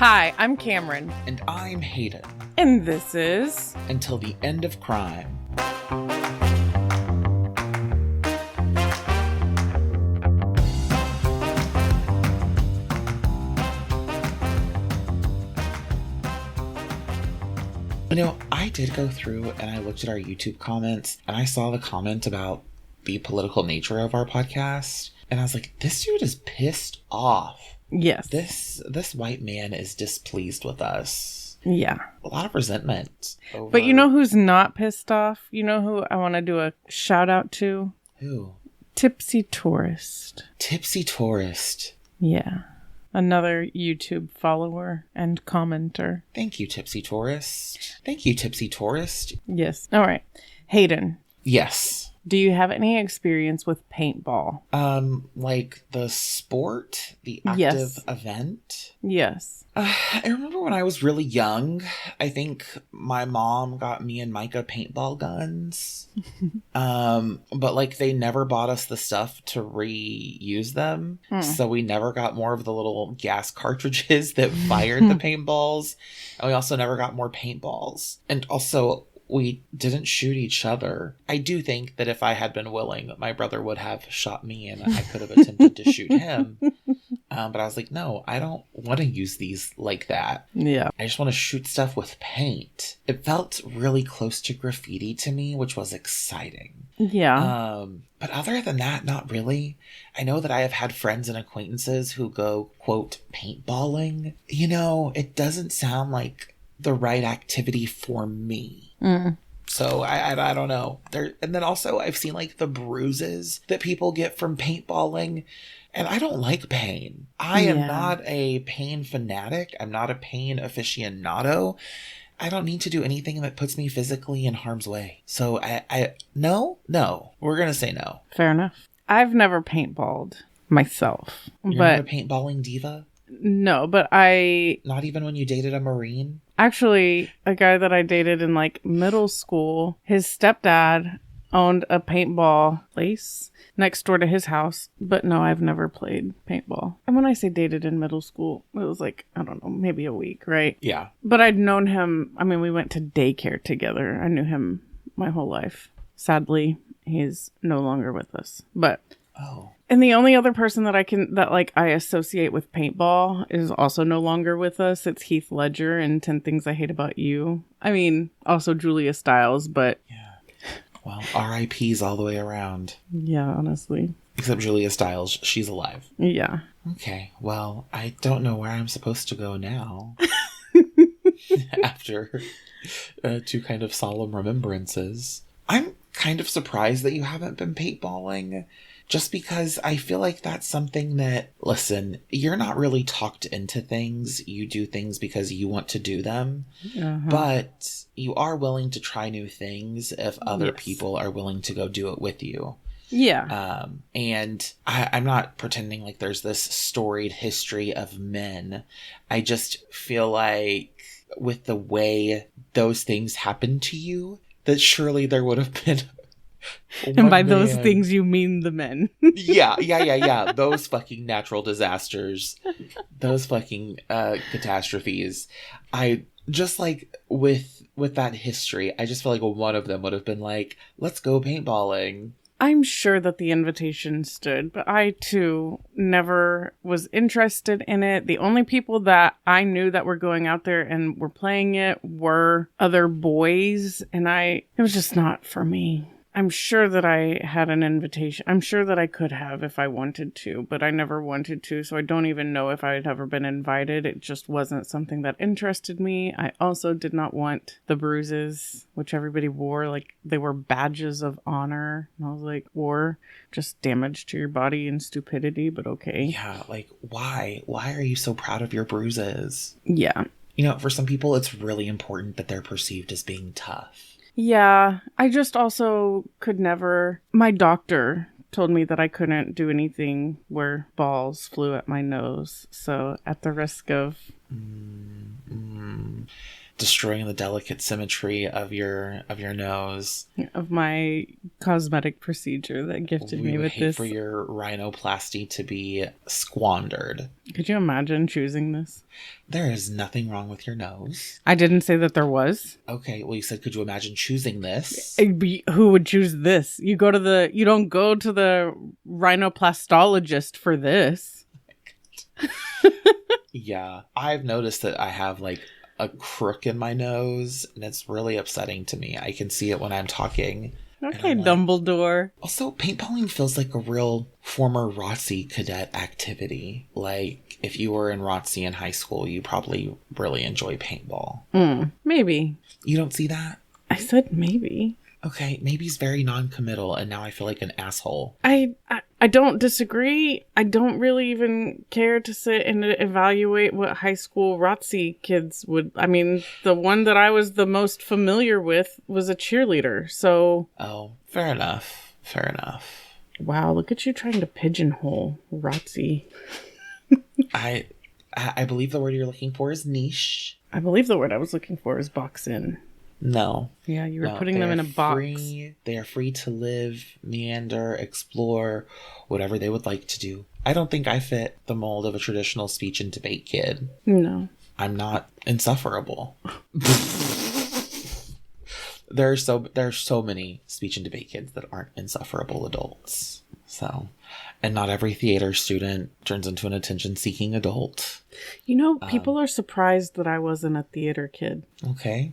Hi, I'm Cameron. And I'm Hayden. And this is... Until the End of Crime. You know, I did go through and I looked at our YouTube comments and I saw the comment about the political nature of our podcast. And I was like, this dude is pissed off. Yes. This white man is displeased with us. Yeah. A lot of resentment. But you know who's not pissed off? You know who I want to do a shout out to? Who? Tipsy Tourist. Tipsy Tourist. Yeah. Another YouTube follower and commenter. Thank you, Tipsy Tourist. Thank you, Tipsy Tourist. Yes. All right. Hayden. Yes. Do you have any experience with paintball? Like the sport? The active event? Yes. I remember when I was really young, I think my mom got me and Micah paintball guns. But like they never bought us the stuff to reuse them. So we never got more of the little gas cartridges that fired the paintballs. And we also never got more paintballs. And also, we didn't shoot each other. I do think that if I had been willing, my brother would have shot me and I could have attempted to shoot him. But I was like, no, I don't want to use these like that. Yeah. I just want to shoot stuff with paint. It felt really close to graffiti to me, which was exciting. Yeah. But other than that, not really. I know that I have had friends and acquaintances who go, quote, paintballing. You know, it doesn't sound like the right activity for me. So I don't know. And then also I've seen like the bruises that people get from paintballing, and I don't like pain. I am not a pain fanatic. I'm not a pain aficionado. I don't need to do anything that puts me physically in harm's way. So no, we're gonna say no. Fair enough. I've never paintballed myself. You're not a paintballing diva? No, but Not even when you dated a Marine? Actually, a guy that I dated in like middle school, his stepdad owned a paintball place next door to his house. But no, I've never played paintball. And when I say dated in middle school, it was like, I don't know, maybe a week, right? Yeah. But I'd known him. I mean, we went to daycare together. I knew him my whole life. Sadly, he's no longer with us. But... Oh. And the only other person that I associate with paintball is also no longer with us. It's Heath Ledger in 10 Things I Hate About You. I mean, also Julia Stiles, but... Yeah. Well, RIPs all the way around. Yeah, honestly. Except Julia Stiles, she's alive. Yeah. Okay, well, I don't know where I'm supposed to go now. After two kind of solemn remembrances. I'm kind of surprised that you haven't been paintballing. Just because I feel like that's something that, listen, you're not really talked into things. You do things because you want to do them. But you are willing to try new things if other people are willing to go do it with you. Yeah. And I'm not pretending like there's this storied history of men. I just feel like with the way those things happen to you, that surely there would have been... And by those things, you mean the men. Yeah. Those fucking natural disasters. Those fucking catastrophes. I just like with that history, I just feel like one of them would have been like, let's go paintballing. I'm sure that the invitation stood, but I too never was interested in it. The only people that I knew that were going out there and were playing it were other boys, and it was just not for me. I'm sure that I had an invitation. I'm sure that I could have if I wanted to, but I never wanted to, so I don't even know if I had ever been invited. It just wasn't something that interested me. I also did not want the bruises, which everybody wore. Like, they were badges of honor. And I was like, war, just damage to your body and stupidity, but okay. Yeah, like, why? Why are you so proud of your bruises? Yeah. You know, for some people, it's really important that they're perceived as being tough. Yeah, I just also could never... My doctor told me that I couldn't do anything where balls flew at my nose. So at the risk of... destroying the delicate symmetry of your nose. Of my cosmetic procedure that gifted me with this. For your rhinoplasty to be squandered. Could you imagine choosing this? There is nothing wrong with your nose. I didn't say that there was. Okay, well, you said, could you imagine choosing this? Who would choose this? You don't go to the rhinoplastologist for this. Yeah, I've noticed that I have like a crook in my nose, and it's really upsetting to me. I can see it when I'm talking. Okay, Dumbledore. Also, paintballing feels like a real former ROTC cadet activity. Like, if you were in ROTC in high school, you probably really enjoy paintball. Maybe. You don't see that? I said maybe. Okay, maybe's very non-committal, and now I feel like an asshole. I don't disagree. I don't really even care to sit and evaluate what high school ROTC kids would... I mean, the one that I was the most familiar with was a cheerleader, so... Oh, fair enough. Fair enough. Wow, look at you trying to pigeonhole ROTC. I believe the word you're looking for is niche. I believe the word I was looking for is box in. No. Yeah, you were putting them in a box. They are free to live, meander, explore, whatever they would like to do. I don't think I fit the mold of a traditional speech and debate kid. No. I'm not insufferable. There are so many speech and debate kids that aren't insufferable adults. So, and not every theater student turns into an attention-seeking adult. You know, people are surprised that I wasn't a theater kid. Okay.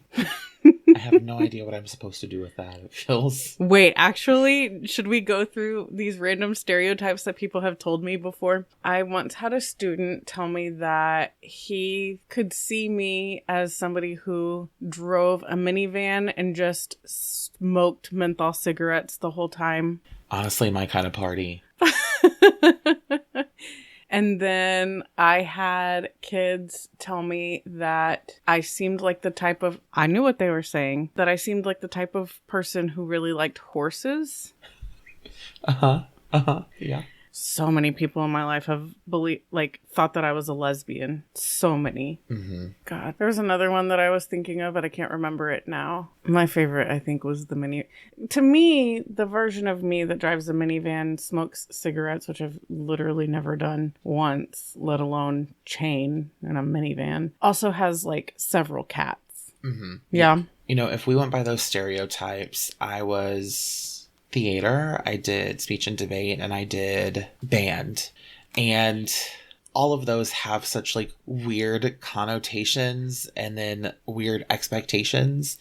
I have no idea what I'm supposed to do with that. It feels... Wait, actually, should we go through these random stereotypes that people have told me before? I once had a student tell me that he could see me as somebody who drove a minivan and just smoked menthol cigarettes the whole time. Honestly, my kind of party. And then I had kids tell me that I seemed like the type of... I knew what they were saying. That I seemed like the type of person who really liked horses. Yeah. So many people in my life have thought that I was a lesbian. So many. Mm-hmm. God. There was another one that I was thinking of, but I can't remember it now. My favorite, I think, was the mini... To me, the version of me that drives a minivan, smokes cigarettes, which I've literally never done once, let alone chain in a minivan, also has, like, several cats. Mm-hmm. Yeah. You know, if we went by those stereotypes, I was... theater, I did speech and debate, and I did band. And all of those have such like weird connotations and then weird expectations.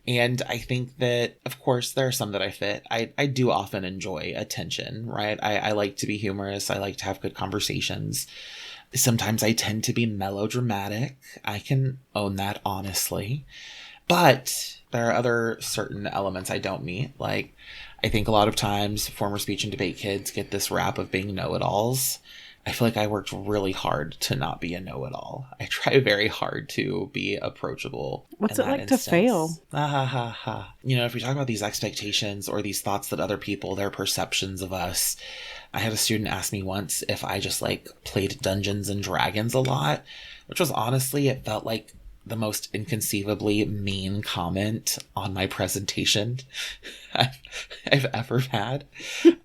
And I think that, of course, there are some that I fit. I do often enjoy attention, right? I like to be humorous. I like to have good conversations. Sometimes I tend to be melodramatic. I can own that, honestly. But there are other certain elements I don't meet. Like, I think a lot of times former speech and debate kids get this rap of being know-it-alls. I feel like I worked really hard to not be a know-it-all. I try very hard to be approachable. What's it like to fail? You know, if we talk about these expectations or these thoughts that other people, their perceptions of us, I had a student ask me once if I just like played Dungeons and Dragons a lot, which was honestly, it felt like the most inconceivably mean comment on my presentation I've ever had.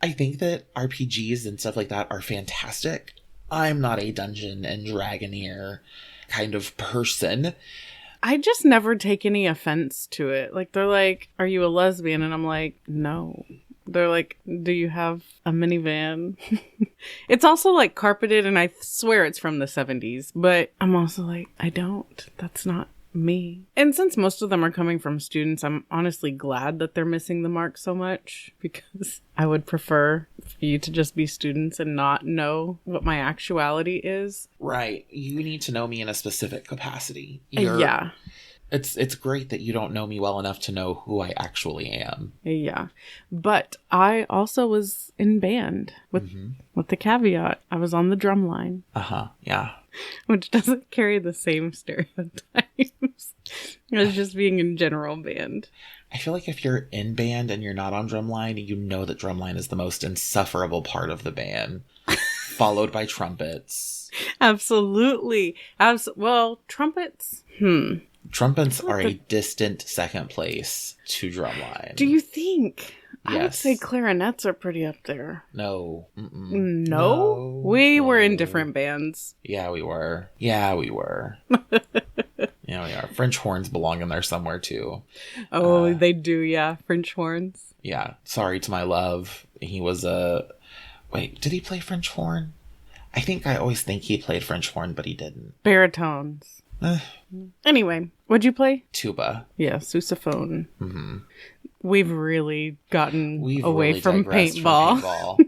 I think that RPGs and stuff like that are fantastic. I'm not a Dungeon and Dragoneer kind of person. I just never take any offense to it. Like, they're like, are you a lesbian? And I'm like, no. They're like, do you have a minivan? It's also like carpeted, and I swear it's from the 70s. But I'm also like, I don't. That's not me. And since most of them are coming from students, I'm honestly glad that they're missing the mark so much, because I would prefer for you to just be students and not know what my actuality is. Right. You need to know me in a specific capacity. Yeah. It's great that you don't know me well enough to know who I actually am. Yeah. But I also was in band with the caveat. I was on the drum line. Yeah. Which doesn't carry the same stereotypes as just being in general band. I feel like if you're in band and you're not on drumline, you know that drumline is the most insufferable part of the band, followed by trumpets. Absolutely. Well, trumpets. Trumpets are a distant second place to drumline. Do you think? Yes. I would say clarinets are pretty up there. No. No? We were in different bands. Yeah, we were. Yeah, we are. French horns belong in there somewhere, too. Oh, they do, yeah. French horns. Yeah. Sorry to my love. He was Wait, did he play French horn? I always think he played French horn, but he didn't. Baritones. Anyway, what'd you play? Tuba. Yeah, sousaphone. Mm-hmm. We've really gotten away really from paintball.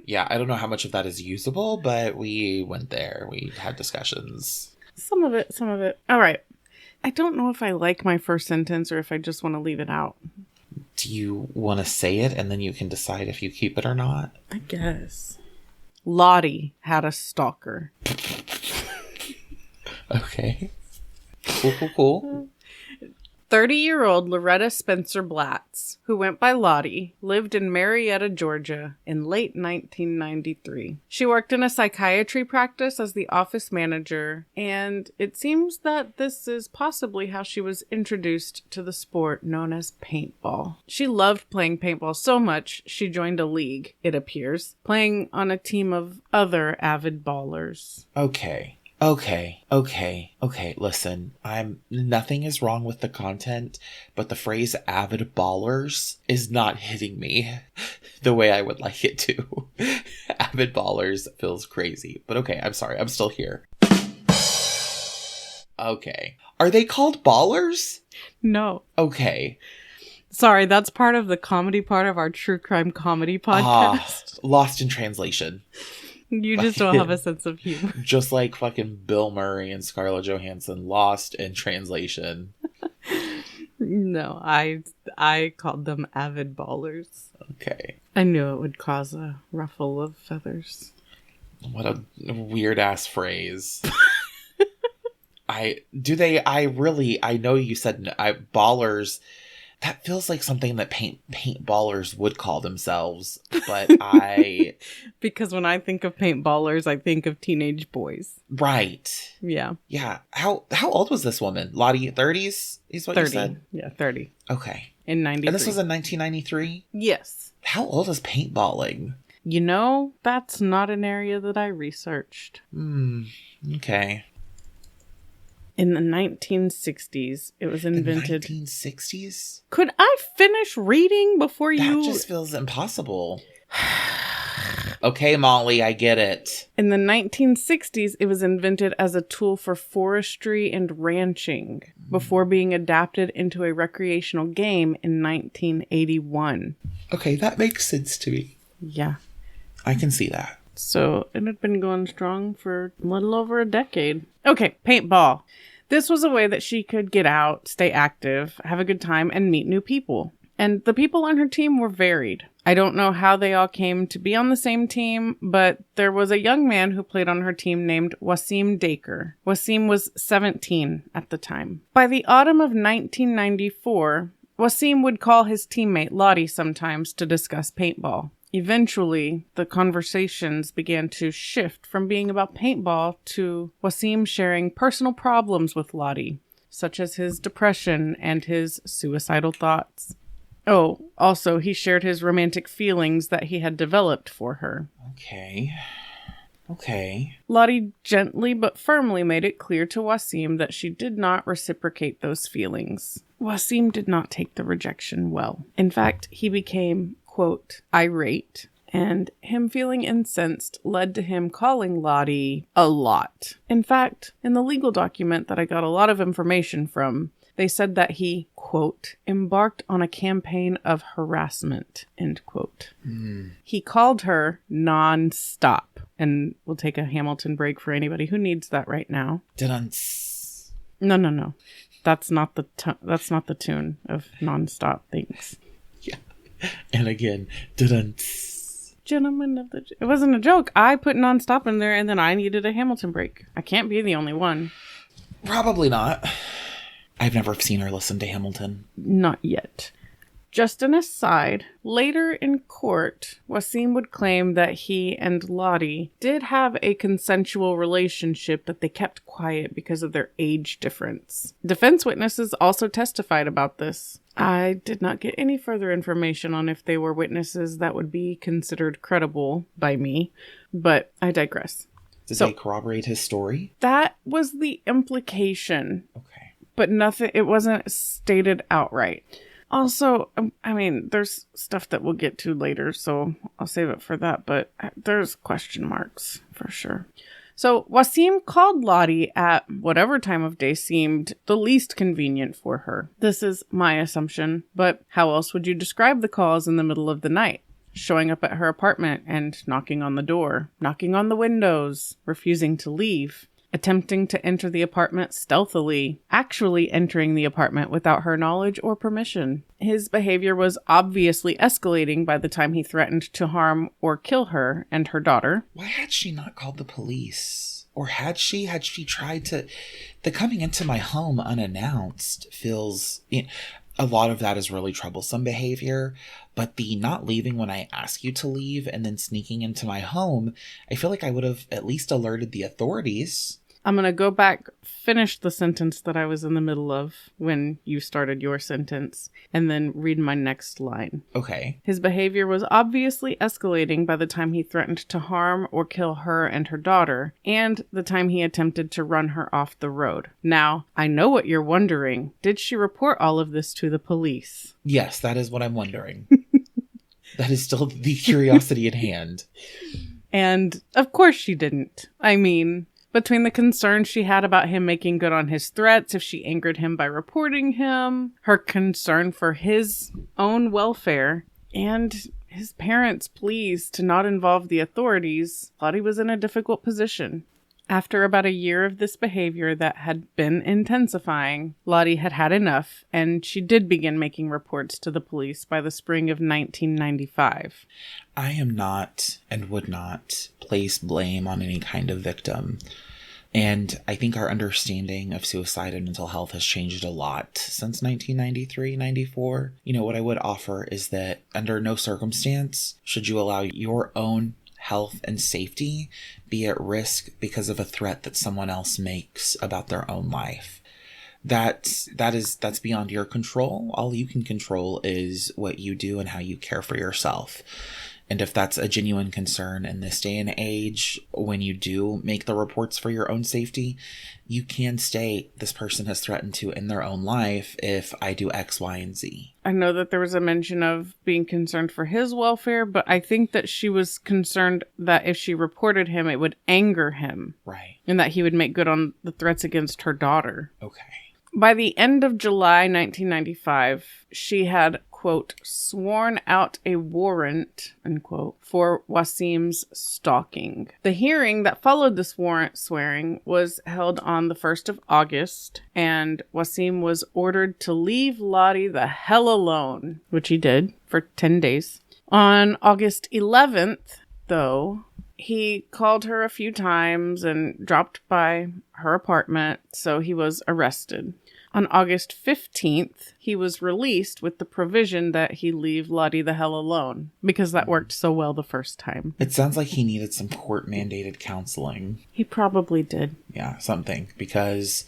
Yeah, I don't know how much of that is usable, but we went there. We had discussions. Some of it. All right. I don't know if I like my first sentence or if I just want to leave it out. Do you want to say it and then you can decide if you keep it or not? I guess. Lottie had a stalker. Okay. Cool. 30-year-old Lottie Spencer Blatz, who went by Lottie, lived in Marietta, Georgia in late 1993. She worked in a psychiatry practice as the office manager, and it seems that this is possibly how she was introduced to the sport known as paintball. She loved playing paintball so much, she joined a league, it appears, playing on a team of other avid ballers. Okay. Listen, nothing is wrong with the content, but the phrase avid ballers is not hitting me the way I would like it to. Avid ballers feels crazy, but okay, I'm sorry. I'm still here. Okay. Are they called ballers? No. Okay. Sorry, that's part of the comedy part of our true crime comedy podcast. Lost in translation. You just don't have a sense of humor. Just like fucking Bill Murray and Scarlett Johansson, lost in translation. No, I called them avid ballers. Okay. I knew it would cause a ruffle of feathers. What a weird ass phrase. I know you said ballers. That feels like something that paintballers would call themselves, but because when I think of paintballers, I think of teenage boys. Right. Yeah. Yeah. How old was this woman? Lottie, 30s is what 30. You said? Yeah, 30. Okay. In 93. And this was in 1993? Yes. How old is paintballing? That's not an area that I researched. Okay. In the 1960s, it was invented. The 1960s? Could I finish reading before you... That just feels impossible. Okay, Molly, I get it. In the 1960s, it was invented as a tool for forestry and ranching before being adapted into a recreational game in 1981. Okay, that makes sense to me. Yeah. I can see that. So it had been going strong for a little over a decade. Okay, paintball. This was a way that she could get out, stay active, have a good time, and meet new people. And the people on her team were varied. I don't know how they all came to be on the same team, but there was a young man who played on her team named Wasim Dacre. Wasim was 17 at the time. By the autumn of 1994, Wasim would call his teammate Lottie sometimes to discuss paintball. Eventually, the conversations began to shift from being about paintball to Wasim sharing personal problems with Lottie, such as his depression and his suicidal thoughts. Oh, also, he shared his romantic feelings that he had developed for her. Okay. Lottie gently but firmly made it clear to Wasim that she did not reciprocate those feelings. Wasim did not take the rejection well. In fact, he became, quote, irate, and him feeling incensed led to him calling Lottie a lot. In fact, in the legal document that I got a lot of information from, they said that he, quote, embarked on a campaign of harassment, end quote. He called her non-stop. And we'll take a Hamilton break for anybody who needs that right now. No. That's not the tune of non-stop things. Yeah. And again, Gentlemen of the... It wasn't a joke. I put non-stop in there and then I needed a Hamilton break. I can't be the only one. Probably not. I've never seen her listen to Hamilton. Not yet. Just an aside, later in court, Wasim would claim that he and Lottie did have a consensual relationship, but they kept quiet because of their age difference. Defense witnesses also testified about this. I did not get any further information on if they were witnesses that would be considered credible by me, but I digress. Did they corroborate his story? That was the implication. Okay. But nothing, it wasn't stated outright. Also, I mean, there's stuff that we'll get to later, so I'll save it for that, but there's question marks for sure. So Wasim called Lottie at whatever time of day seemed the least convenient for her. This is my assumption, but how else would you describe the calls in the middle of the night? Showing up at her apartment and knocking on the door, knocking on the windows, refusing to leave. Attempting to enter the apartment stealthily, actually entering the apartment without her knowledge or permission. His behavior was obviously escalating by the time he threatened to harm or kill her and her daughter. Why had she not called the police? Or had she tried to... The coming into my home unannounced feels... a lot of that is really troublesome behavior, but the not leaving when I ask you to leave and then sneaking into my home, I feel like I would have at least alerted the authorities. I'm going to go back, finish the sentence that I was in the middle of when you started your sentence, and then read my next line. Okay. His behavior was obviously escalating by the time he threatened to harm or kill her and her daughter, and the time he attempted to run her off the road. Now, I know what you're wondering. Did she report all of this to the police? Yes, that is what I'm wondering. That is still the curiosity at hand. And of course she didn't. I mean... Between the concern she had about him making good on his threats if she angered him by reporting him, her concern for his own welfare, and his parents' pleas to not involve the authorities, Lottie was in a difficult position. After about a year of this behavior that had been intensifying, Lottie had had enough, and she did begin making reports to the police by the spring of 1995. I am not and would not place blame on any kind of victim. And I think our understanding of suicide and mental health has changed a lot since 1993, 94. What I would offer is that under no circumstance should you allow your own health and safety be at risk because of a threat that someone else makes about their own life. That's beyond your control. All you can control is what you do and how you care for yourself. And if that's a genuine concern in this day and age, when you do make the reports for your own safety, you can state this person has threatened to end their own life if I do X, Y, and Z. I know that there was a mention of being concerned for his welfare, but I think that she was concerned that if she reported him, it would anger him. Right. And that he would make good on the threats against her daughter. Okay. By the end of July 1995, she had, quote, sworn out a warrant, unquote, for Wasim's stalking. The hearing that followed this warrant swearing was held on the 1st of August, and Wasim was ordered to leave Lottie the hell alone, which he did for 10 days. On August 11th, though, he called her a few times and dropped by her apartment, so he was arrested. On August 15th, he was released with the provision that he leave Lottie the hell alone, because that worked so well the first time. It sounds like he needed some court-mandated counseling. He probably did. Yeah, something. Because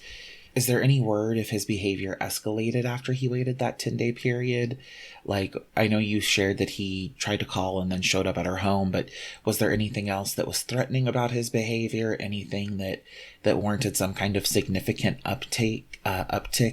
is there any word if his behavior escalated after he waited that 10-day period? Like, I know you shared that he tried to call and then showed up at her home, but was there anything else that was threatening about his behavior? Anything that warranted some kind of significant uptick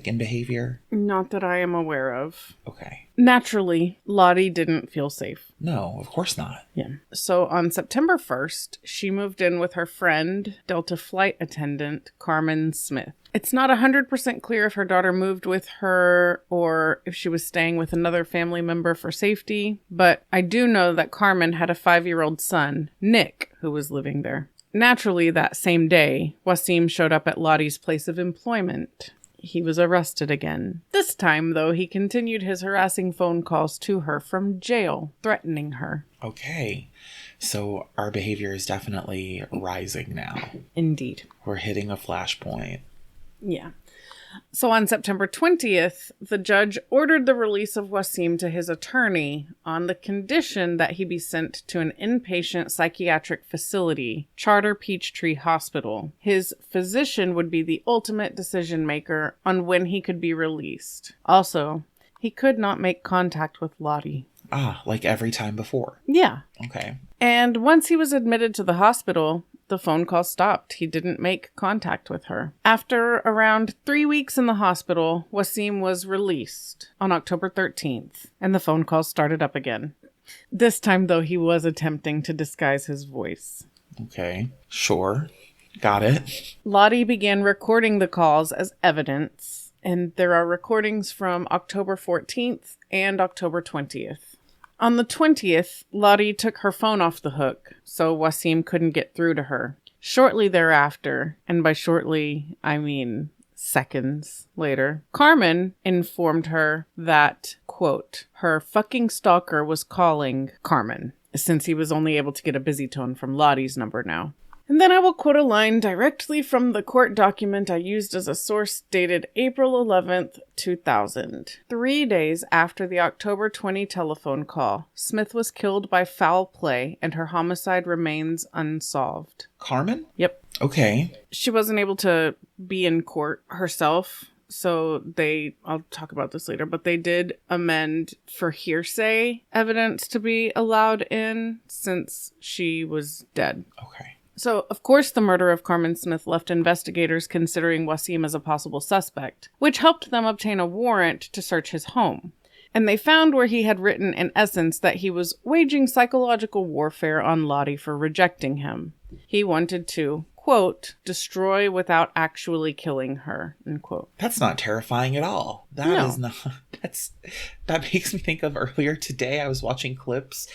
in behavior? Not that I am aware of. Okay. Naturally, Lottie didn't feel safe. No, of course not. Yeah. So on September 1st, she moved in with her friend, Delta flight attendant, Karmen Smith. It's not 100% clear if her daughter moved with her or if she was staying with another family member for safety, but I do know that Karmen had a 5-year-old son, Nick, who was living there. Naturally, that same day, Wasim showed up at Lottie's place of employment. He was arrested again. This time, though, he continued his harassing phone calls to her from jail, threatening her. Okay. So our behavior is definitely rising now. Indeed. We're hitting a flashpoint. Yeah. So on September 20th, the judge ordered the release of Wasim to his attorney on the condition that he be sent to an inpatient psychiatric facility, Charter Peachtree Hospital. His physician would be the ultimate decision maker on when he could be released. Also, he could not make contact with Lottie. Ah, like every time before. Yeah. Okay. And once he was admitted to the hospital, the phone call stopped. He didn't make contact with her. After around 3 weeks in the hospital, Wasim was released on October 13th, and the phone calls started up again. This time, though, he was attempting to disguise his voice. Okay. Sure. Got it. Lottie began recording the calls as evidence, and there are recordings from October 14th and October 20th. On the 20th, Lottie took her phone off the hook, so Wasim couldn't get through to her. Shortly thereafter, and by shortly, I mean seconds later, Karmen informed her that, quote, her fucking stalker was calling Karmen, since he was only able to get a busy tone from Lottie's number now. And then I will quote a line directly from the court document I used as a source dated April 11th, 2000. 3 days after the October 20 telephone call, Smith was killed by foul play and her homicide remains unsolved. Karmen? Yep. Okay. She wasn't able to be in court herself, so I'll talk about this later, but they did amend for hearsay evidence to be allowed in since she was dead. Okay. So, of course, the murder of Karmen Smith left investigators considering Wasim as a possible suspect, which helped them obtain a warrant to search his home. And they found where he had written, in essence, that he was waging psychological warfare on Lottie for rejecting him. He wanted to, quote, destroy without actually killing her, unquote. That's not terrifying at all. That makes me think of earlier today. I was watching clips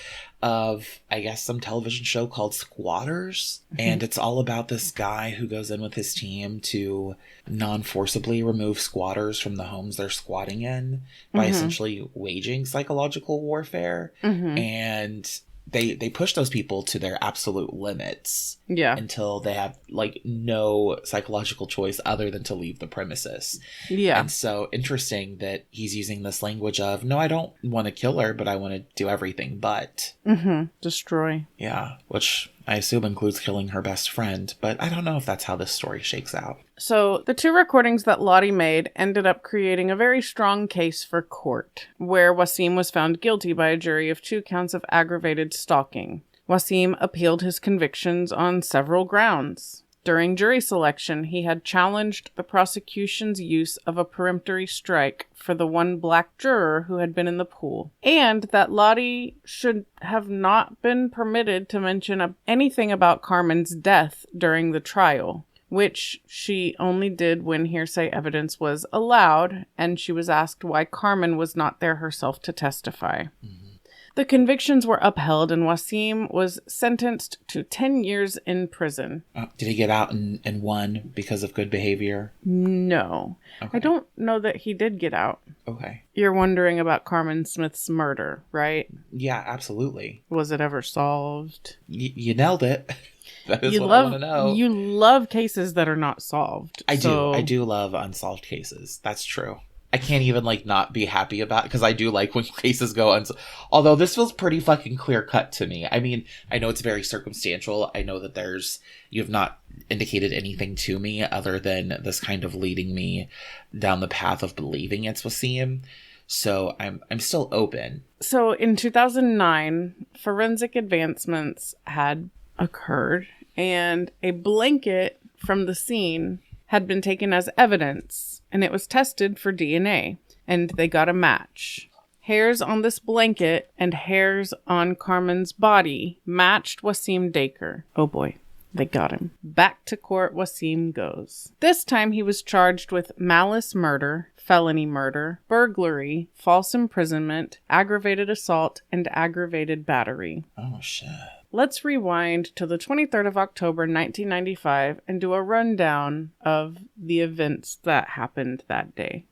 of, I guess, some television show called Squatters. And it's all about this guy who goes in with his team to non-forcibly remove squatters from the homes they're squatting in by essentially waging psychological warfare. And they push those people to their absolute limits. Yeah. Until they have, like, no psychological choice other than to leave the premises. Yeah. And so interesting that he's using this language of, no, I don't want to kill her, but I want to do everything but. Destroy. Yeah. Which I assume includes killing her best friend. But I don't know if that's how this story shakes out. So, the 2 recordings that Lottie made ended up creating a very strong case for court, where Wasim was found guilty by a jury of 2 counts of aggravated stalking. Wasim appealed his convictions on several grounds. During jury selection, he had challenged the prosecution's use of a peremptory strike for the 1 black juror who had been in the pool, and that Lottie should have not been permitted to mention anything about Karmen's death during the trial, which she only did when hearsay evidence was allowed, and she was asked why Karmen was not there herself to testify. The convictions were upheld, and Wasim was sentenced to 10 years in prison. Did he get out and won because of good behavior? No. Okay. I don't know that he did get out. Okay. You're wondering about Karmen Smith's murder, right? Yeah, absolutely. Was it ever solved? You nailed it. That is what I want to know. You love cases that are not solved. I do love unsolved cases. That's true. I can't even, like, not be happy about it, because I do like when cases go unsolved. Although this feels pretty fucking clear-cut to me. I mean, I know it's very circumstantial. I know that you have not indicated anything to me other than this kind of leading me down the path of believing it's Wasim. So I'm still open. So in 2009, forensic advancements had occurred, and a blanket from the scene had been taken as evidence, and it was tested for DNA, and they got a match. Hairs on this blanket and hairs on Karmen's body matched Wasim Dacre. Oh boy, they got him. Back to court Wasim goes. This time he was charged with malice murder, felony murder, burglary, false imprisonment, aggravated assault, and aggravated battery. Oh, shit. Let's rewind to the 23rd of October, 1995, and do a rundown of the events that happened that day.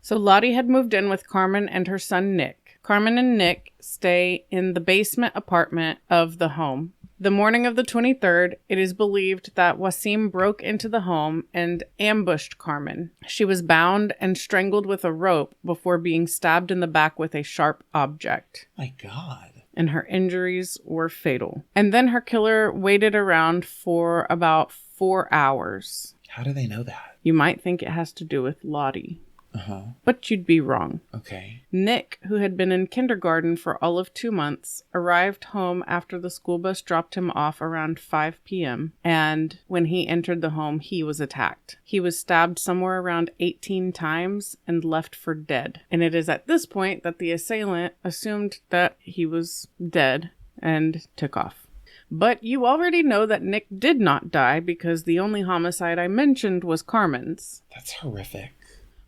So Lottie had moved in with Karmen and her son Nick. Karmen and Nick stay in the basement apartment of the home. The morning of the 23rd, it is believed that Wasim broke into the home and ambushed Karmen. She was bound and strangled with a rope before being stabbed in the back with a sharp object. My God. And her injuries were fatal. And then her killer waited around for about 4 hours. How do they know that? You might think it has to do with Lottie. Uh-huh. But you'd be wrong. Okay. Nick, who had been in kindergarten for all of 2 months, arrived home after the school bus dropped him off around 5 p.m. And when he entered the home, he was attacked. He was stabbed somewhere around 18 times and left for dead. And it is at this point that the assailant assumed that he was dead and took off. But you already know that Nick did not die because the only homicide I mentioned was Karmen's. That's horrific.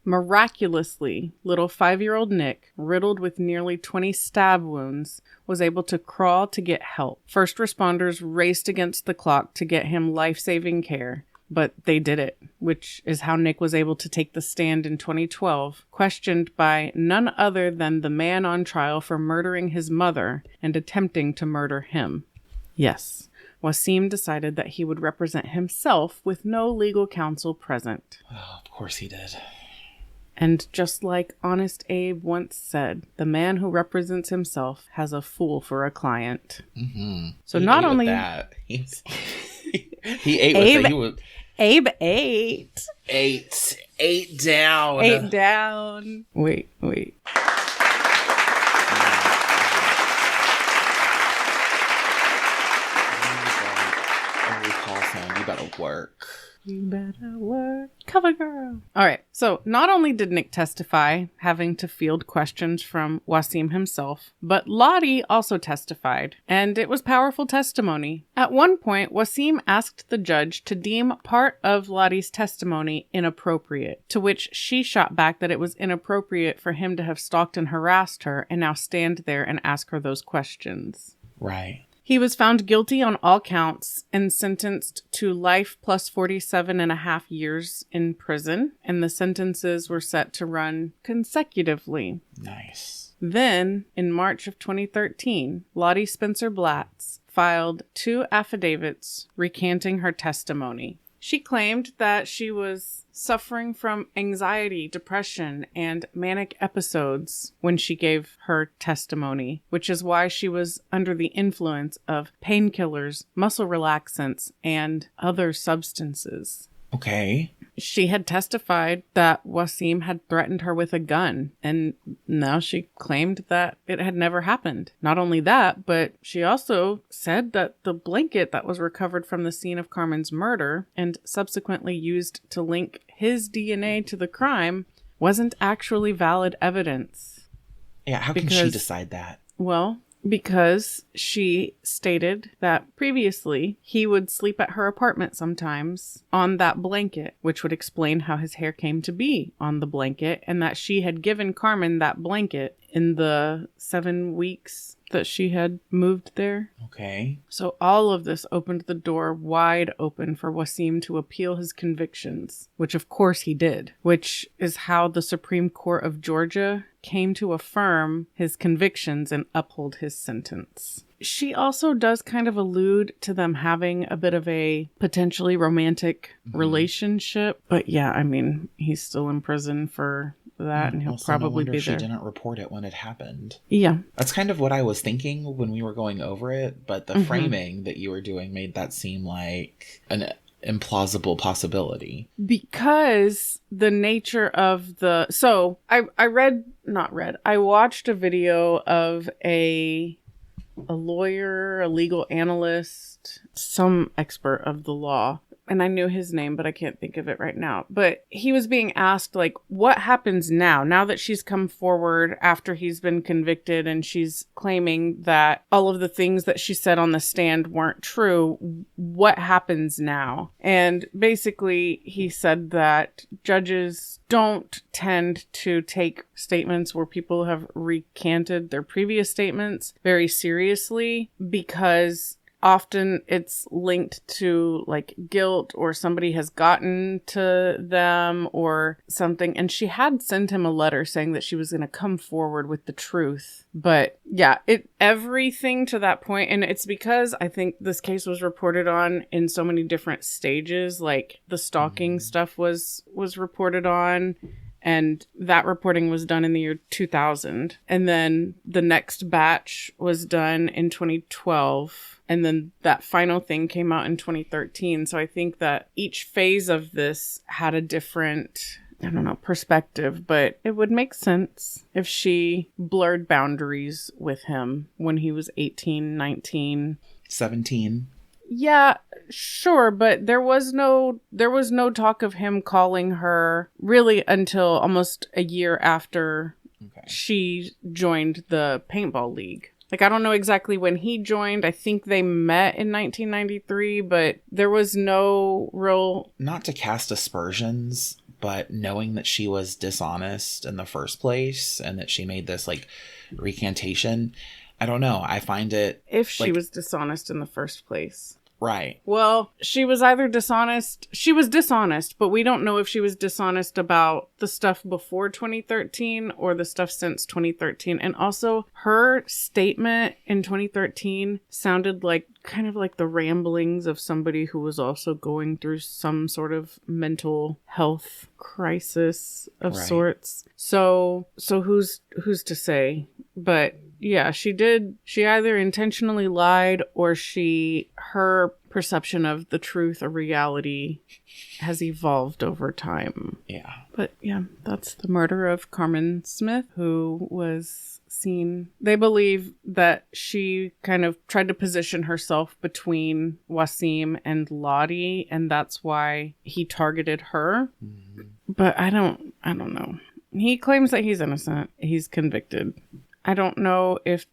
Miraculously, little 5-year-old Nick, riddled with nearly 20 stab wounds, was able to crawl to get help. First responders raced against the clock to get him life-saving care, but they did it, which is how Nick was able to take the stand in 2012, questioned by none other than the man on trial for murdering his mother and attempting to murder him. Yes, Wasim decided that he would represent himself with no legal counsel present. Oh, of course he did. And just like Honest Abe once said, the man who represents himself has a fool for a client. Mm-hmm. So he not only that, he ate with it. Abe ate. Ate down. Ate down. Wait. You better work. You better work. Cover girl. All right. So not only did Nick testify, having to field questions from Wasim himself, but Lottie also testified, and it was powerful testimony. At one point, Wasim asked the judge to deem part of Lottie's testimony inappropriate, to which she shot back that it was inappropriate for him to have stalked and harassed her and now stand there and ask her those questions. Right. He was found guilty on all counts and sentenced to life plus 47 and a half years in prison, and the sentences were set to run consecutively. Nice. Then, in March of 2013, Lottie Spencer Blatz filed 2 affidavits recanting her testimony. She claimed that she was suffering from anxiety, depression, and manic episodes when she gave her testimony, which is why she was under the influence of painkillers, muscle relaxants, and other substances. Okay. She had testified that Wasim had threatened her with a gun, and now she claimed that it had never happened. Not only that, but she also said that the blanket that was recovered from the scene of Karmen's murder and subsequently used to link his DNA to the crime wasn't actually valid evidence. Yeah, how can she decide that? Well, because she stated that previously he would sleep at her apartment sometimes on that blanket, which would explain how his hair came to be on the blanket, and that she had given Karmen that blanket in the 7 weeks that she had moved there. Okay. So all of this opened the door wide open for Wasim to appeal his convictions, which of course he did, which is how the Supreme Court of Georgia came to affirm his convictions and uphold his sentence. She also does kind of allude to them having a bit of a potentially romantic relationship. But yeah, I mean, he's still in prison for that, and he'll probably be there. She didn't report it when it happened. Yeah. That's kind of what I was thinking when we were going over it, but the framing that you were doing made that seem like an implausible possibility. Because the nature of the... So, I watched a video of a lawyer, a legal analyst, some expert of the law. And I knew his name, but I can't think of it right now. But he was being asked, like, what happens now that she's come forward after he's been convicted and she's claiming that all of the things that she said on the stand weren't true. What happens now? And basically, he said that judges don't tend to take statements where people have recanted their previous statements very seriously because often it's linked to like guilt, or somebody has gotten to them or something. And she had sent him a letter saying that she was going to come forward with the truth. But yeah, everything to that point, and it's because I think this case was reported on in so many different stages. Like the stalking stuff was reported on, and that reporting was done in the year 2000. And then the next batch was done in 2012. And then that final thing came out in 2013. So I think that each phase of this had a different, I don't know, perspective, but it would make sense if she blurred boundaries with him when he was 18, 19, 17. Yeah, sure, but there was no talk of him calling her really until almost a year after she joined the paintball league. Like, I don't know exactly when he joined. I think they met in 1993, but there was no real... Not to cast aspersions, but knowing that she was dishonest in the first place and that she made this, like, recantation, I don't know. I find it... If she was dishonest in the first place. Right. Well, she was either dishonest. She was dishonest, but we don't know if she was dishonest about the stuff before 2013 or the stuff since 2013. And also, her statement in 2013 sounded like kind of like the ramblings of somebody who was also going through some sort of mental health crisis of sorts. So who's to say? But yeah, she either intentionally lied or her perception of the truth or reality has evolved over time. Yeah. But yeah, that's the murder of Karmen Smith, who was seen. They believe that she kind of tried to position herself between Wasim and Lottie, and that's why he targeted her. Mm-hmm. But I don't know. He claims that he's innocent. He's convicted. I don't know if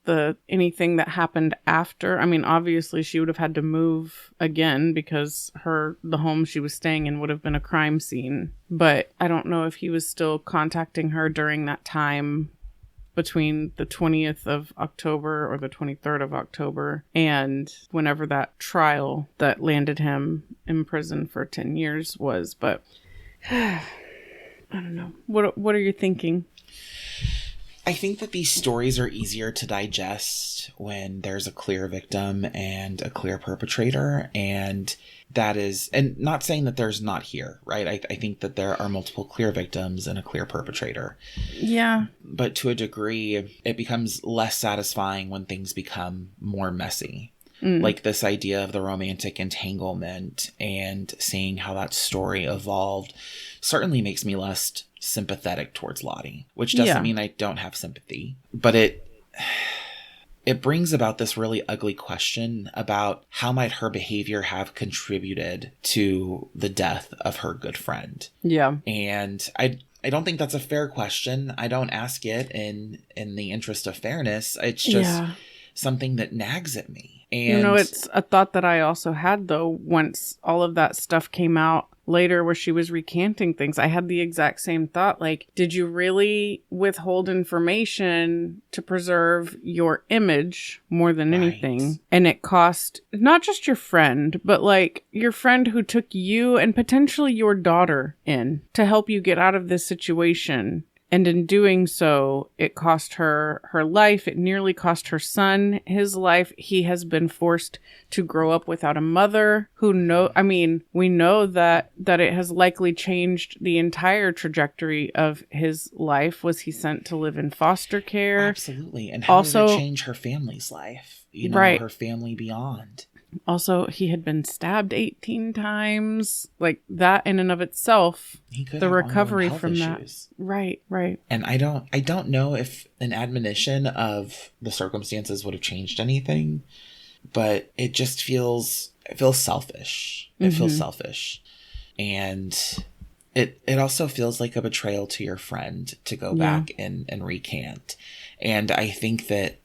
anything that happened after, I mean, obviously she would have had to move again because the home she was staying in would have been a crime scene. But I don't know if he was still contacting her during that time between the 20th of October or the 23rd of October and whenever that trial that landed him in prison for 10 years was. But I don't know. What are you thinking? I think that these stories are easier to digest when there's a clear victim and a clear perpetrator. And that is, and not saying that there's not here, right? I think that there are multiple clear victims and a clear perpetrator. Yeah. But to a degree, it becomes less satisfying when things become more messy. Like this idea of the romantic entanglement and seeing how that story evolved certainly makes me less sympathetic towards Lottie, which doesn't mean I don't have sympathy, but it brings about this really ugly question about how might her behavior have contributed to the death of her good friend. Yeah. And I don't think that's a fair question. I don't ask it in the interest of fairness. It's just something that nags at me. And it's a thought that I also had, though, once all of that stuff came out later where she was recanting things. I had the exact same thought. Like, did you really withhold information to preserve your image more than anything? And it cost not just your friend, but like your friend who took you and potentially your daughter in to help you get out of this situation. And in doing so, it cost her her life. It nearly cost her son his life. He has been forced to grow up without a mother who we know that it has likely changed the entire trajectory of his life. Was he sent to live in foster care? Absolutely. And how did it change her family's life? Her family beyond. Also, he had been stabbed 18 times. Like, that in and of itself, the recovery from issues. That. Right. And I don't know if an admonition of the circumstances would have changed anything, but it just feels selfish. It feels selfish. And it also feels like a betrayal to your friend to go back and recant. And I think that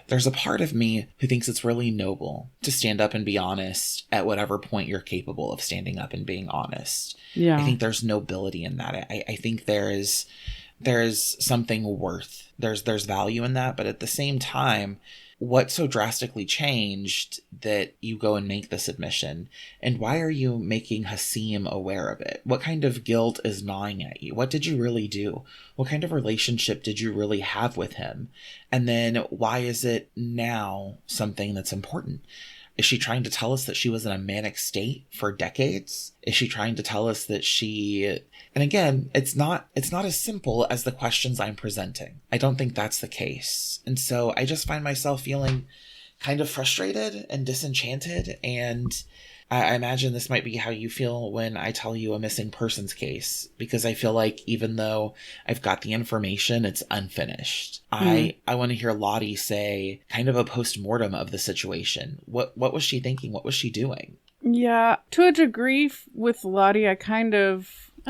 there's a part of me who thinks it's really noble to stand up and be honest at whatever point you're capable of standing up and being honest. Yeah. I think there's nobility in that. I think there is something worth. There's value in that, but at the same time, what so drastically changed that you go and make this admission? And why are you making Hasim aware of it? What kind of guilt is gnawing at you? What did you really do? What kind of relationship did you really have with him? And then why is it now something that's important? Is she trying to tell us that she was in a manic state for decades? Is she trying to tell us that she... And again, it's not as simple as the questions I'm presenting. I don't think that's the case. And so I just find myself feeling kind of frustrated and disenchanted. And I imagine this might be how you feel when I tell you a missing persons case, because I feel like even though I've got the information, it's unfinished. I want to hear Lottie say kind of a post-mortem of the situation. What was she thinking? What was she doing? Yeah, to a degree with Lottie, I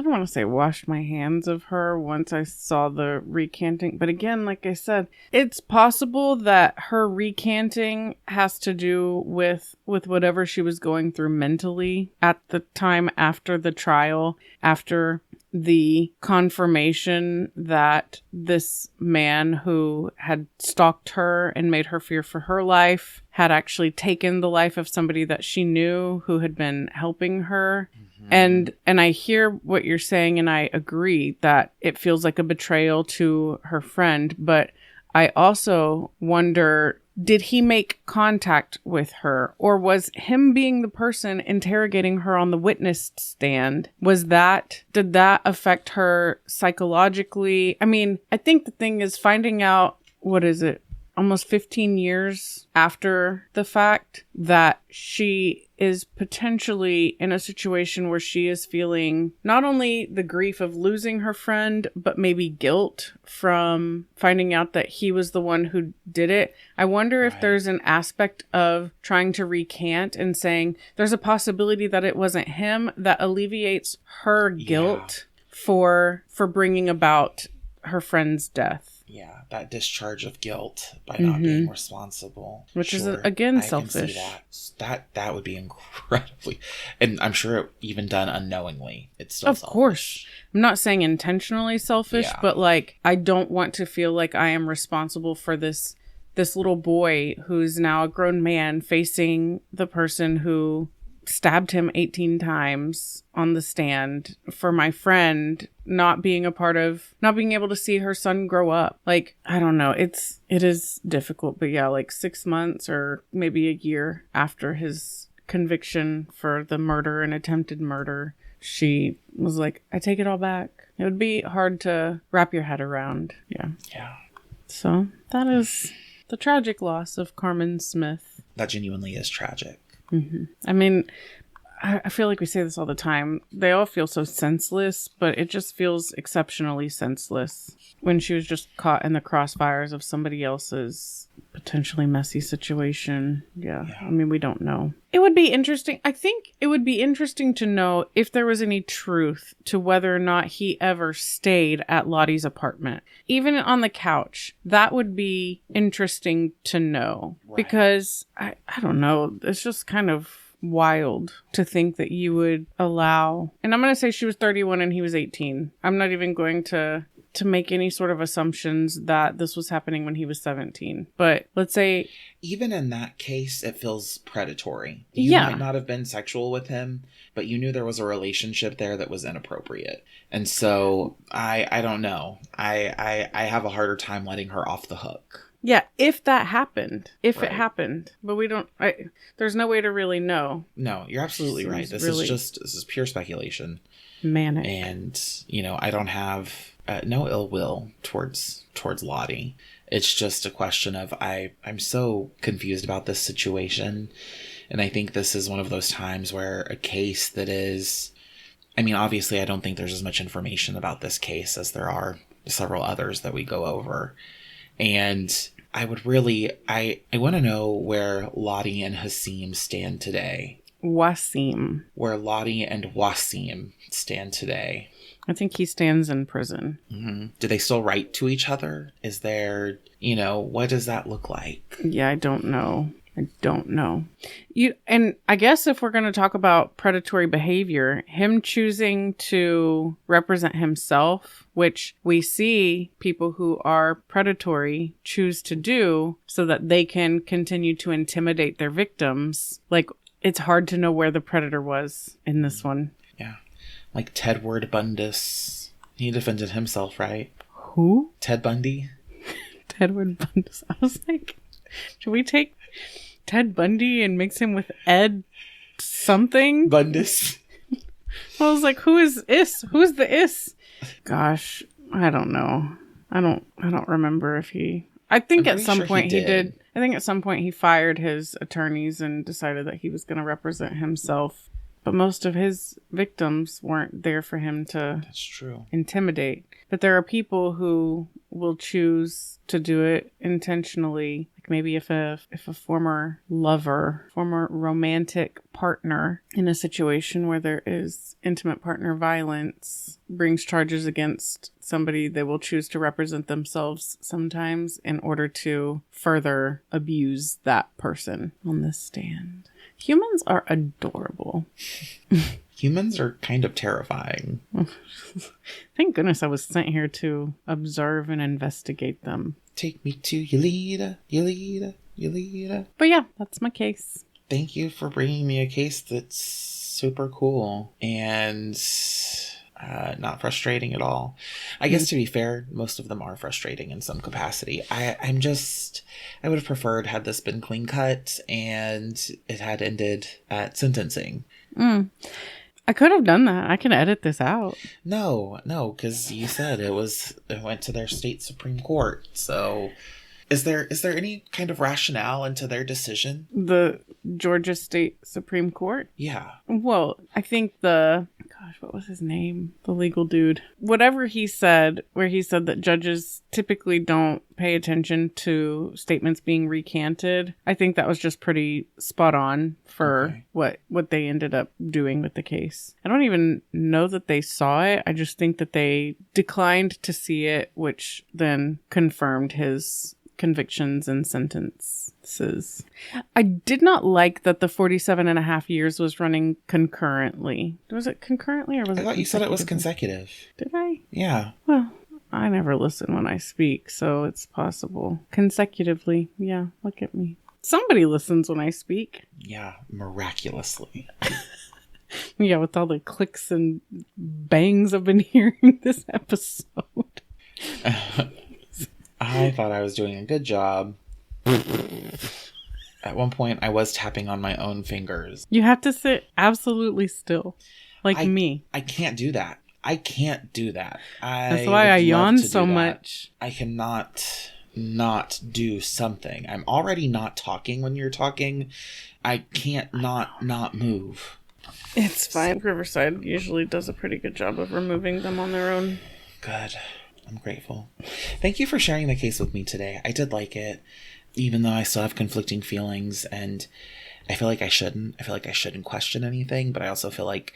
don't want to say washed my hands of her once I saw the recanting. But again, like I said, it's possible that her recanting has to do with whatever she was going through mentally at the time after the trial, after the confirmation that this man who had stalked her and made her fear for her life had actually taken the life of somebody that she knew who had been helping her. And I hear what you're saying, and I agree that it feels like a betrayal to her friend. But I also wonder, did he make contact with her? Or was him being the person interrogating her on the witness stand, did that affect her psychologically? I mean, I think the thing is finding out, almost 15 years after the fact, that she is potentially in a situation where she is feeling not only the grief of losing her friend, but maybe guilt from finding out that he was the one who did it. I wonder if there's an aspect of trying to recant and saying there's a possibility that it wasn't him that alleviates her guilt for bringing about her friend's death. Yeah, that discharge of guilt by not being responsible. Which is, again, selfish. I can see that would be incredibly... And I'm sure even done unknowingly, it's still selfish. Of course. I'm not saying intentionally selfish, but, like, I don't want to feel like I am responsible for this little boy who's now a grown man facing the person who stabbed him 18 times on the stand, for my friend not being able to see her son grow up. Like, I don't know. It is difficult, but yeah, like 6 months or maybe a year after his conviction for the murder and attempted murder, she was like, I take it all back. It would be hard to wrap your head around. Yeah. Yeah. So that is the tragic loss of Karmen Smith. That genuinely is tragic. I mean, I feel like we say this all the time. They all feel so senseless, but it just feels exceptionally senseless when she was just caught in the crossfires of somebody else's potentially messy situation. Yeah. I mean, we don't know. It would be interesting. I think it would be interesting to know if there was any truth to whether or not he ever stayed at Lottie's apartment. Even on the couch. That would be interesting to know. Right. Because, I don't know, it's just kind of wild to think that you would allow... And I'm going to say she was 31 and he was 18. I'm not even going to make any sort of assumptions that this was happening when he was 17. But let's say... Even in that case, it feels predatory. You might not have been sexual with him, but you knew there was a relationship there that was inappropriate. And so, I don't know. I have a harder time letting her off the hook. Yeah, if that happened. It happened. But we don't... there's no way to really know. No, you're absolutely right. This is pure speculation. Manic. And, I don't have... no ill will towards Lottie. It's just a question of I'm so confused about this situation. And I think this is one of those times where a case that is... I mean, obviously, I don't think there's as much information about this case as there are several others that we go over. And I would really... I want to know where Lottie and Hasim stand today. Wasim. Where Lottie and Wasim stand today. I think he stands in prison. Mm-hmm. Do they still write to each other? Is there, what does that look like? Yeah, I don't know. I don't know. And I guess if we're going to talk about predatory behavior, him choosing to represent himself, which we see people who are predatory choose to do so that they can continue to intimidate their victims. Like, it's hard to know where the predator was in this one. Yeah. Like Tedward Bundus. He defended himself, right? Who? Ted Bundy. Tedward Bundus. I was like, should we take Ted Bundy and mix him with Ed something? Bundus. I was like, who is Is? Who's the Is? Gosh, I don't know. I don't remember if he... I think at some point he did. I think at some point he fired his attorneys and decided that he was going to represent himself. But most of his victims weren't there for him to That's true. intimidate. But there are people who will choose to do it intentionally. Like maybe if a former lover, former romantic partner in a situation where there is intimate partner violence brings charges against somebody, they will choose to represent themselves sometimes in order to further abuse that person on the stand. Humans are adorable. Humans are kind of terrifying. Thank goodness I was sent here to observe and investigate them. Take me to Yelida, Yelida, Yelida. But yeah, that's my case. Thank you for bringing me a case that's super cool and not frustrating at all. I guess to be fair, most of them are frustrating in some capacity. I would have preferred had this been clean cut and it had ended at sentencing. I could have done that. I can edit this out. No, because you said it went to their state Supreme Court. So is there any kind of rationale into their decision? The Georgia State Supreme Court? Yeah. Well, I think what was his name? The legal dude. Whatever he said, where he said that judges typically don't pay attention to statements being recanted. I think that was just pretty spot on for what they ended up doing with the case. I don't even know that they saw it. I just think that they declined to see it, which then confirmed his convictions and sentences. I did not like that the 47 and a half years was running concurrently. Was it concurrently or was it? I thought you said it was consecutive. Did I? Yeah. Well, I never listen when I speak, so it's possible. Consecutively. Yeah, look at me. Somebody listens when I speak. Yeah, miraculously. Yeah, with all the clicks and bangs I've been hearing this episode. I thought I was doing a good job. At one point, I was tapping on my own fingers. You have to sit absolutely still. Like me. I can't do that. That's why I yawn so much. I cannot not do something. I'm already not talking when you're talking. I can't not move. It's fine. Riverside usually does a pretty good job of removing them on their own. Good. I'm grateful. Thank you for sharing the case with me today. I did like it, even though I still have conflicting feelings, and I feel like I shouldn't. I feel like I shouldn't question anything, but I also feel like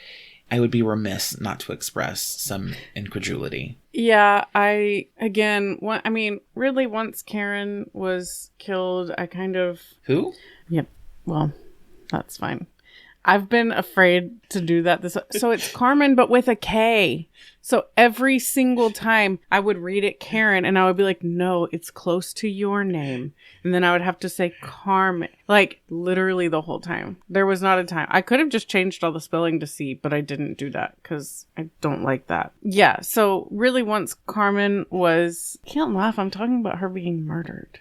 I would be remiss not to express some incredulity. Yeah, really, once Karen was killed, I kind of... Who? Yep. Well, that's fine. I've been afraid to do that. So it's Karmen, but with a K. So every single time I would read it Karen, and I would be like, no, it's close to your name. And then I would have to say Karmen. Like, literally the whole time. There was not a time. I could have just changed all the spelling to C, but I didn't do that because I don't like that. Yeah, so really once Karmen was... I can't laugh. I'm talking about her being murdered.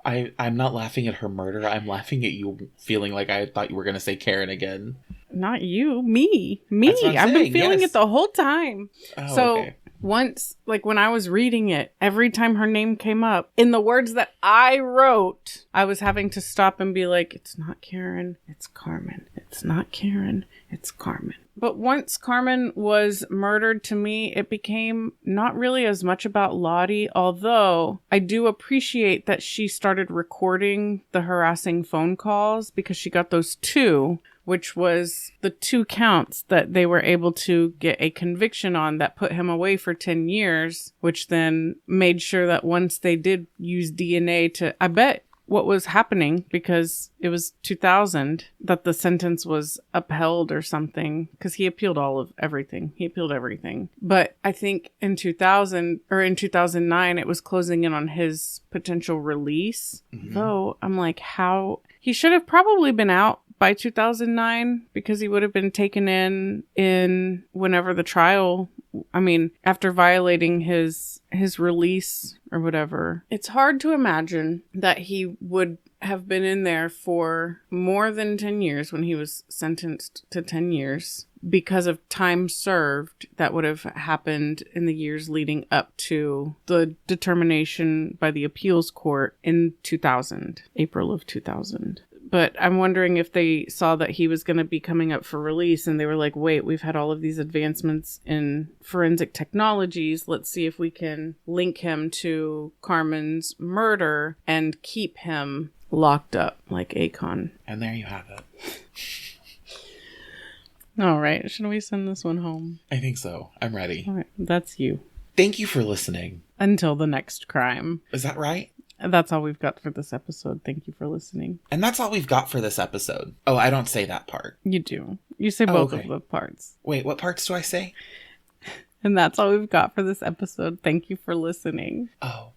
I'm not laughing at her murder. I'm laughing at you feeling like I thought you were going to say Karen again. Not you. Me. I've been feeling it the whole time. Oh, so okay. Once, like when I was reading it, every time her name came up, in the words that I wrote, I was having to stop and be like, it's not Karen, it's Karmen. It's not Karen, it's Karmen. But once Karmen was murdered, to me, it became not really as much about Lottie, although I do appreciate that she started recording the harassing phone calls because she got those 2, which was the 2 counts that they were able to get a conviction on that put him away for 10 years, which then made sure that once they did use DNA to, I bet what was happening because it was 2000 that the sentence was upheld or something, because he appealed everything. He appealed everything. But I think in 2009, it was closing in on his potential release. Though I'm like, how? He should have probably been out by 2009 because he would have been taken in whenever the trial, after violating his release or whatever. It's hard to imagine that he would have been in there for more than 10 years when he was sentenced to 10 years because of time served that would have happened in the years leading up to the determination by the appeals court in 2000, April of 2000. But I'm wondering if they saw that he was going to be coming up for release and they were like, wait, we've had all of these advancements in forensic technologies. Let's see if we can link him to Karmen's murder and keep him locked up like Akon. And there you have it. All right. Should we send this one home? I think so. I'm ready. All right. That's you. Thank you for listening. Until the next crime. Is that right? That's all we've got for this episode. Thank you for listening. And that's all we've got for this episode. Oh, I don't say that part. You do. You say both of the parts. Wait, what parts do I say? And that's all we've got for this episode. Thank you for listening. Oh,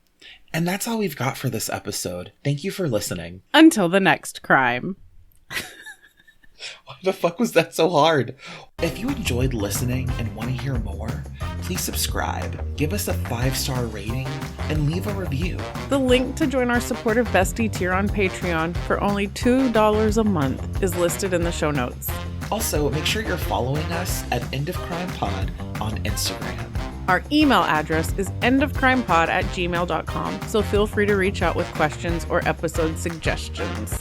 and that's all we've got for this episode. Thank you for listening. Until the next crime. Why the fuck was that so hard? If you enjoyed listening and want to hear more, please subscribe, give us a 5-star rating, and leave a review. The link to join our supportive bestie tier on Patreon for only $2 a month is listed in the show notes. Also, make sure you're following us at End of Crime Pod on Instagram. Our email address is endofcrimepod@gmail.com, so feel free to reach out with questions or episode suggestions.